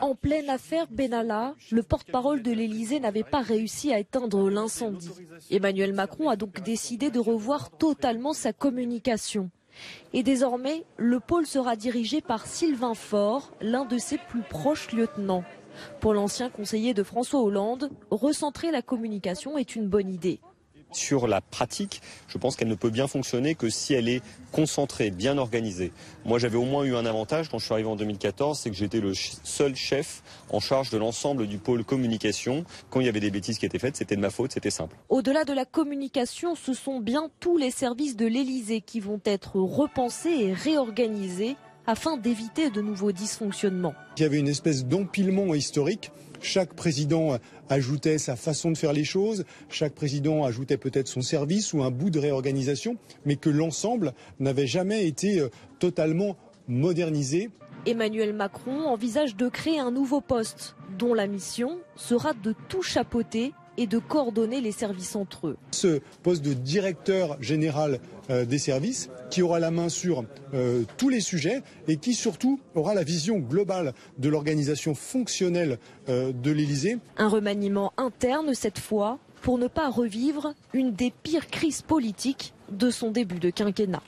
En pleine affaire Benalla, le porte-parole de l'Élysée n'avait pas réussi à éteindre l'incendie. Emmanuel Macron a donc décidé de revoir totalement sa communication. Et désormais, le pôle sera dirigé par Sylvain Faure, l'un de ses plus proches lieutenants. Pour l'ancien conseiller de François Hollande, recentrer la communication est une bonne idée. Sur la pratique, je pense qu'elle ne peut bien fonctionner que si elle est concentrée, bien organisée. Moi, j'avais au moins eu un avantage quand je suis arrivé en 2014, c'est que j'étais le seul chef en charge de l'ensemble du pôle communication. Quand il y avait des bêtises qui étaient faites, c'était de ma faute, c'était simple. Au-delà de la communication, ce sont bien tous les services de l'Élysée qui vont être repensés et réorganisés afin d'éviter de nouveaux dysfonctionnements. Il y avait une espèce d'empilement historique. Chaque président ajoutait sa façon de faire les choses, chaque président ajoutait peut-être son service ou un bout de réorganisation, mais que l'ensemble n'avait jamais été totalement modernisé. Emmanuel Macron envisage de créer un nouveau poste, dont la mission sera de tout chapeauter et de coordonner les services entre eux. Ce poste de directeur général des services, qui aura la main sur tous les sujets et qui surtout aura la vision globale de l'organisation fonctionnelle de l'Élysée. Un remaniement interne cette fois, pour ne pas revivre une des pires crises politiques de son début de quinquennat.